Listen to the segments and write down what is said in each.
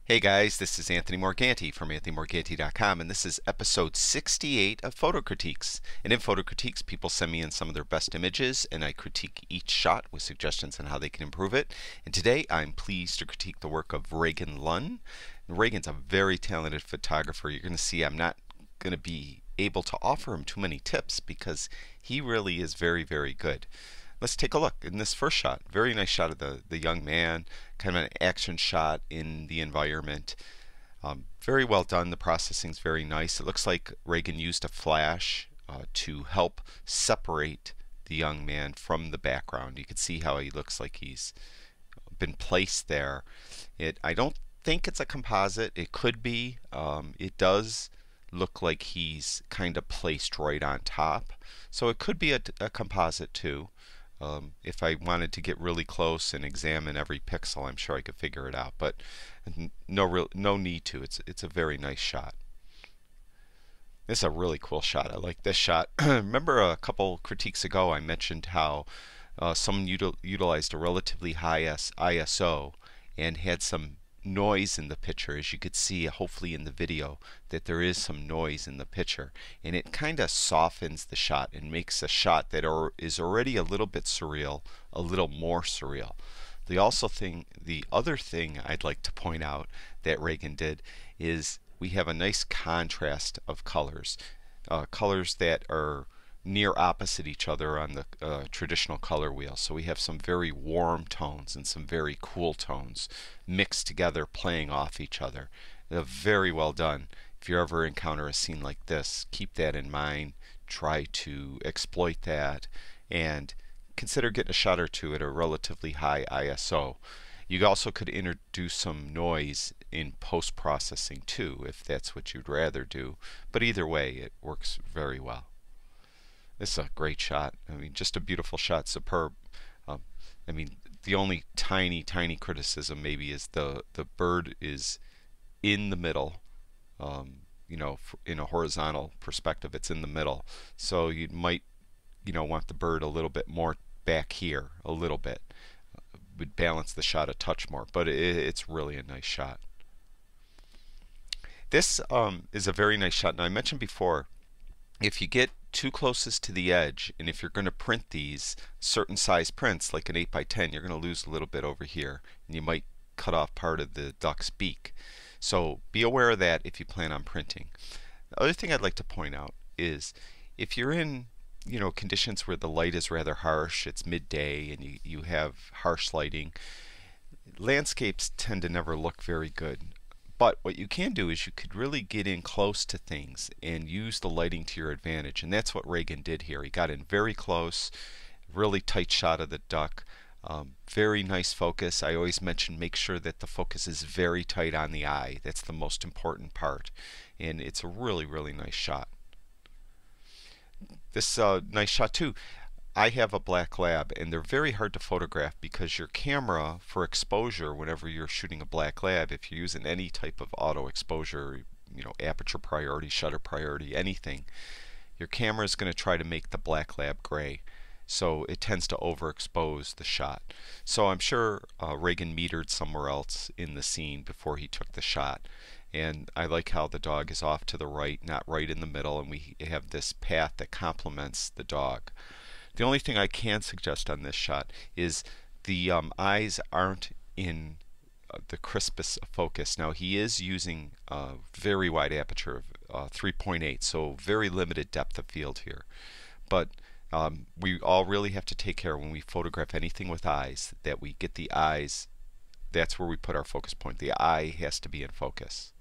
Hey guys, this is Anthony Morganti from anthonymorganti.com, and this is episode 68 of Photo Critiques. And in Photo Critiques, people send me in some of their best images, and I critique each shot with suggestions on how they can improve it. And today, I'm pleased to critique the work of Reagan Lunn. And Reagan's a very talented photographer. You're going to see I'm not going to be able to offer him too many tips because he really is very, very good. Let's take a look in this first shot. Very nice shot of the young man, kind of an action shot in the environment. Very well done. The processing's very nice. It looks like Reagan used a flash to help separate the young man from the background. You can see how he looks like he's been placed there. I don't think it's a composite. It could be. It does look like he's kind of placed right on top. So it could be a composite too. If I wanted to get really close and examine every pixel, I'm sure I could figure it out, but no need to. It's a very nice shot. This is a really cool shot. I like this shot. Remember a couple critiques ago I mentioned how someone utilized a relatively high ISO and had some noise in the picture. As you could see, hopefully in the video, that there is some noise in the picture, and it kind of softens the shot and makes a shot that is already a little bit surreal a little more surreal. The other thing I'd like to point out that Reagan did is we have a nice contrast of colors, colors that are near opposite each other on the traditional color wheel. So we have some very warm tones and some very cool tones mixed together, playing off each other. Very well done. If you ever encounter a scene like this, keep that in mind. Try to exploit that and consider getting a shot or two at a relatively high ISO. You also could introduce some noise in post-processing too, if that's what you'd rather do. But either way, it works very well. This is a great shot. I mean, just a beautiful shot, superb. I mean, the only tiny criticism maybe is the bird is in the middle. You know, in a horizontal perspective, it's in the middle. So you might, want the bird a little bit more back here, a little bit. Would balance the shot a touch more, but it's really a nice shot. This is a very nice shot. Now I mentioned before, if you get too closest to the edge, and if you're going to print these certain size prints like an 8x10, you're going to lose a little bit over here, and you might cut off part of the duck's beak. So be aware of that if you plan on printing. The other thing I'd like to point out is if you're in conditions where the light is rather harsh, it's midday and you have harsh lighting, landscapes tend to never look very good. But what you can do is you could really get in close to things and use the lighting to your advantage. And that's what Reagan did here. He got in very close, really tight shot of the duck. Very nice focus. I always mention make sure that the focus is very tight on the eye. That's the most important part. And it's a really nice shot. This nice shot too. I have a black lab, and they're very hard to photograph because your camera, for exposure, whenever you're shooting a black lab, if you're using any type of auto exposure, aperture priority, shutter priority, anything, your camera is going to try to make the black lab gray. So it tends to overexpose the shot. So I'm sure Reagan metered somewhere else in the scene before he took the shot. And I like how the dog is off to the right, not right in the middle, and we have this path that complements the dog. The only thing I can suggest on this shot is the eyes aren't in the crispest focus. Now he is using a very wide aperture of 3.8, so very limited depth of field here. But we all really have to take care when we photograph anything with eyes that we get the eyes. That's where we put our focus point. The eye has to be in focus.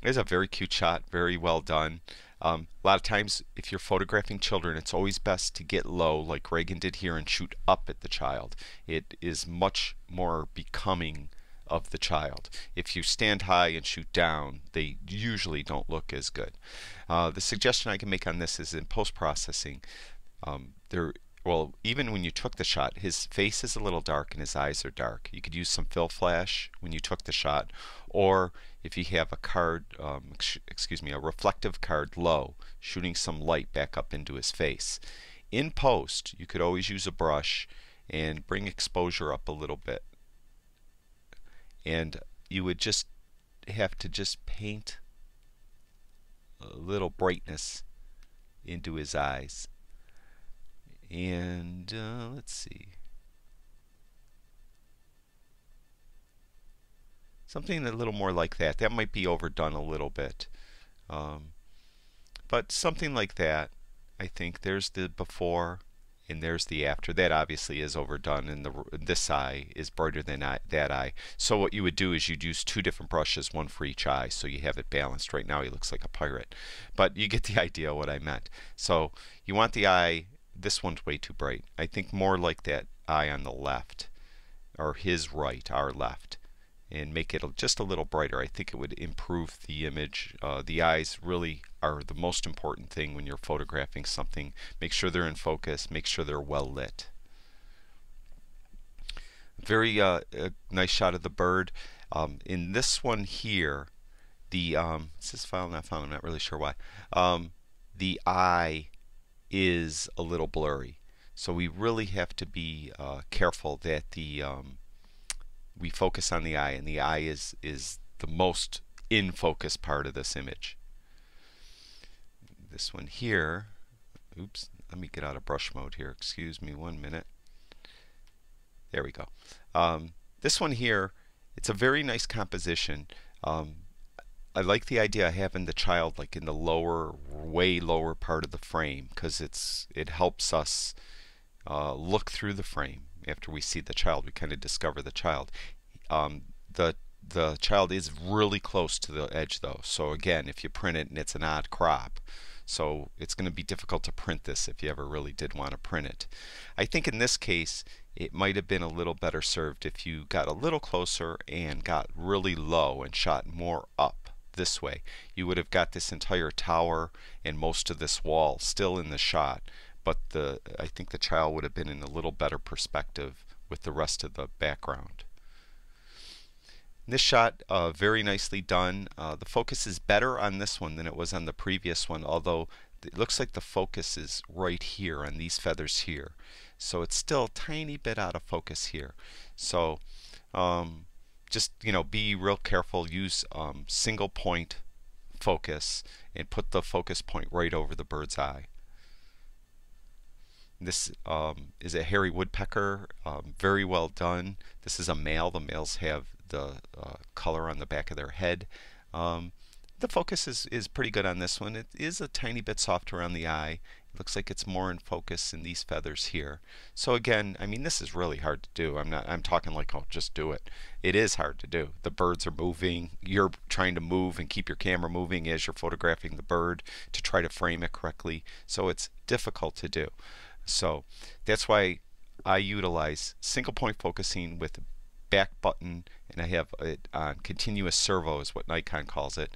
It's a very cute shot, very well done. A lot of times if you're photographing children, it's always best to get low like Reagan did here and shoot up at the child. It is much more becoming of the child. If you stand high and shoot down, they usually don't look as good. The suggestion I can make on this is in post-processing, well, even when you took the shot, his face is a little dark and his eyes are dark. You could use some fill flash when you took the shot, or if you have a reflective card low, shooting some light back up into his face. In post, you could always use a brush and bring exposure up a little bit. And you would just have to just paint a little brightness into his eyes. And let's see. Something a little more like that. That might be overdone a little bit. But something like that. I think there's the before and there's the after. That obviously is overdone, and this eye is brighter than that eye. So what you would do is you'd use two different brushes, one for each eye, so you have it balanced. Right now he looks like a pirate. But you get the idea of what I meant. So you want the eye, this one's way too bright. I think more like that eye on the left, or his right, our left, and make it just a little brighter. I think it would improve the image. The eyes really are the most important thing when you're photographing something. Make sure they're in focus, make sure they're well lit. Very nice shot of the bird. In this one here, the is this file not found? I'm not really sure why. The eye is a little blurry, so we really have to be careful that we focus on the eye, and the eye is the most in focus part of this image. This one here, oops, let me get out of brush mode here, excuse me 1 minute. There we go. This one here, it's a very nice composition. I like the idea of having the child like in the lower, way lower part of the frame, because it helps us look through the frame. After we see the child, we kind of discover the child. The child is really close to the edge though, so again, if you print it and it's an odd crop, so it's going to be difficult to print this if you ever really did want to print it. I think in this case it might have been a little better served if you got a little closer and got really low and shot more up this way. You would have got this entire tower and most of this wall still in the shot, but I think the child would have been in a little better perspective with the rest of the background. This shot, very nicely done. The focus is better on this one than it was on the previous one, although it looks like the focus is right here on these feathers here. So it's still a tiny bit out of focus here. So just, be real careful. Use single point focus and put the focus point right over the bird's eye. This is a hairy woodpecker, very well done. This is a male. The males have the color on the back of their head. The focus is pretty good on this one. It is a tiny bit softer on the eye. It looks like it's more in focus in these feathers here. So again, I mean, this is really hard to do. I'm talking like, oh, just do it. It is hard to do. The birds are moving. You're trying to move and keep your camera moving as you're photographing the bird to try to frame it correctly. So it's difficult to do. So that's why I utilize single point focusing with back button, and I have it on continuous servo is what Nikon calls it.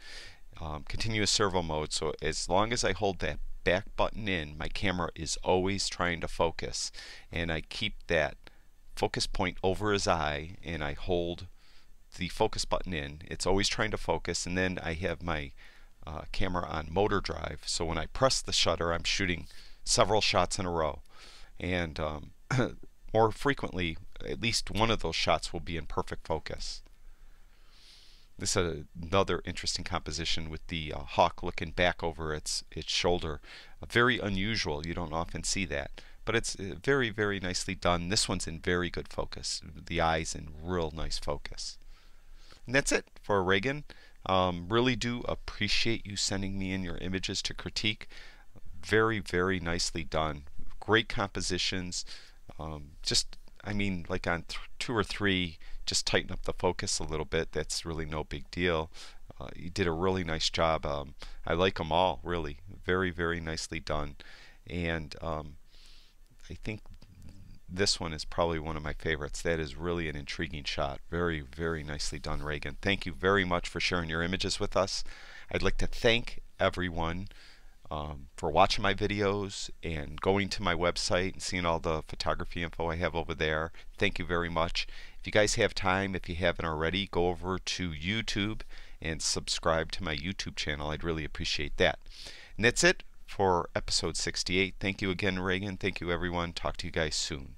Continuous servo mode, so as long as I hold that back button in, my camera is always trying to focus, and I keep that focus point over his eye and I hold the focus button in. It's always trying to focus, and then I have my camera on motor drive, so when I press the shutter I'm shooting several shots in a row, and more frequently at least one of those shots will be in perfect focus. This is another interesting composition with the hawk looking back over its shoulder. Very unusual, you don't often see that, but it's very, very nicely done. This one's in very good focus. The eye's in real nice focus. And that's it for Reagan. Really do appreciate you sending me in your images to critique. Very, very nicely done. Great compositions. I mean, like on 2 or 3, just tighten up the focus a little bit. That's really no big deal. You did a really nice job. I like them all, really. Very, very nicely done. And I think this one is probably one of my favorites. That is really an intriguing shot. Very, very nicely done, Reagan. Thank you very much for sharing your images with us. I'd like to thank everyone for watching my videos and going to my website and seeing all the photography info I have over there. Thank you very much. If you guys have time, if you haven't already, go over to YouTube and subscribe to my YouTube channel. I'd really appreciate that. And that's it for episode 68. Thank you again, Reagan. Thank you, everyone. Talk to you guys soon.